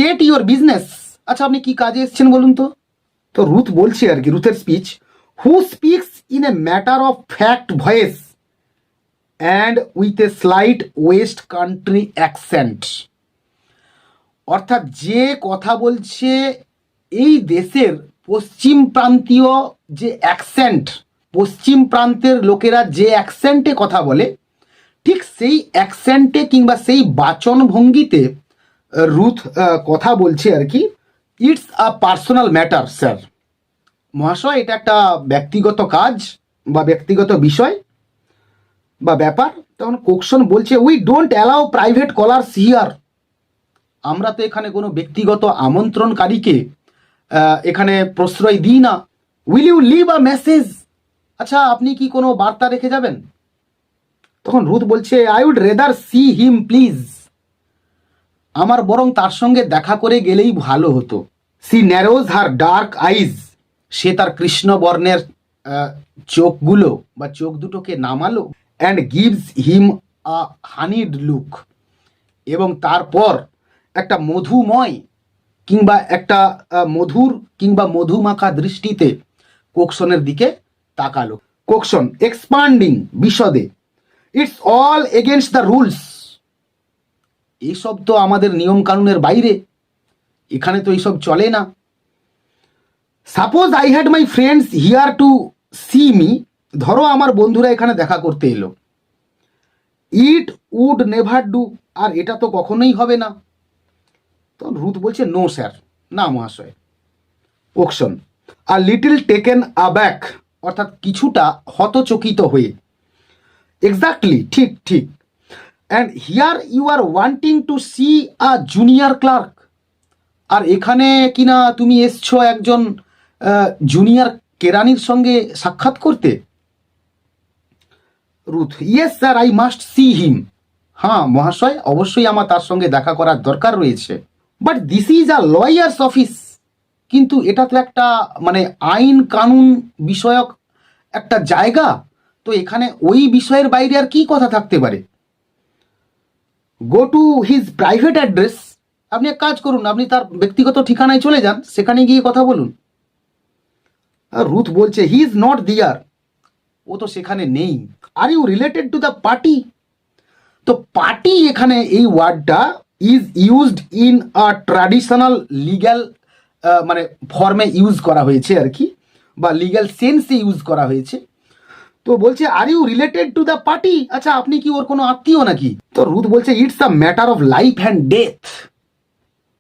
State your business. আচ্ছা আপনি কি কাজে এসেছেন বলুন তো। তো রুথ বলছে আর কি, রুথের speech, who speaks in a matter of fact voice and with a slight West Country accent. অর্থাৎ যে কথা বলছে এই দেশের পশ্চিম প্রান্তীয় যে অ্যাকসেন্ট, পশ্চিম প্রান্তের লোকেরা যে অ্যাকসেন্টে কথা বলে, ঠিক সেই অ্যাকসেন্টে কিংবা সেই বাচন ভঙ্গিতে রুথ কথা বলছে আর কি। It's a personal matter sir. মহাশয়, এটা একটা ব্যক্তিগত কাজ বা ব্যক্তিগত বিষয় বা ব্যাপার। তখন কোকসন বলছে, we don't allow private collars here. আমরা তো এখানে কোনো ব্যক্তিগত আমন্ত্রণকারীকে এখানে প্রশ্রয় দিই না। Will you leave a message? আচ্ছা আপনি কি কোনো বার্তা রেখে যাবেন? তখন রুথ বলছে, I would rather see him please. আমার বরং তার সঙ্গে দেখা করে গেলেই ভালো হতো। সি ন্যারোজ হার ডার্ক আইজ। সে তার কৃষ্ণ বর্ণের চোখগুলো বা চোখ দুটোকে নামালো। And gives him a honeyed look. এবং তারপর একটা মধুময় কিংবা একটা মধুর কিংবা মধুমাখা দৃষ্টিতে কোকসনের দিকে তাকালো। কোকসন এক্সপান্ডিং, বিশদে, it's all against the rules. এইসব তো আমাদের নিয়ম কানুনের বাইরে, এখানে তো এইসব চলে না। Suppose I had my friends here to see me. ধরো আমার বন্ধুরা এখানে দেখা করতে এলো। It would never do. আর এটা তো কখনোই হবে না। তো রুথ বলছে, নো স্যার, না মহাশয়। কোকসন আ লিটল টেকেন আব্যাক, অর্থাৎ কিছুটা হতচকিত হয়ে। এক্স্যাক্টলি, ঠিক ঠিক। And here you are wanting to see a junior clerk. আর এখানে কিনা তুমি এসছো একজন জুনিয়র কেরানির সঙ্গে সাক্ষাৎ করতে। Ruth, yes sir, I must see him. হ্যাঁ মহাশয়, অবশ্যই আমার তার সঙ্গে দেখা করার দরকার রয়েছে। But this is a lawyers office. কিন্তু এটা তো একটা মানে আইন কানুন বিষয়ক একটা জায়গা, তো এখানে ওই বিষয়ের বাইরে আর কি কথা থাকতে পারে। Go to his private address. আপনি এক কাজ করুন, আপনি তার ব্যক্তিগত ঠিকানায় চলে যান, সেখানে গিয়ে কথা বলুন। আর রুথ বলছে, হি ইজ নট দিয়ার। ও তো সেখানে নেই। Are you related to the party? তো পার্টি এখানে এই ওয়ার্ডটা is used in a traditional legal মানে ফর্মে ইউজ করা হয়েছে আর কি, বা লিগ্যাল সেন্সে ইউজ করা হয়েছে। তো বলছে, are you related to the party? আচ্ছা আপনি কি ওর কোনো আত্মীয় নাকি? তো রুথ বলছে, it's a matter of life and death.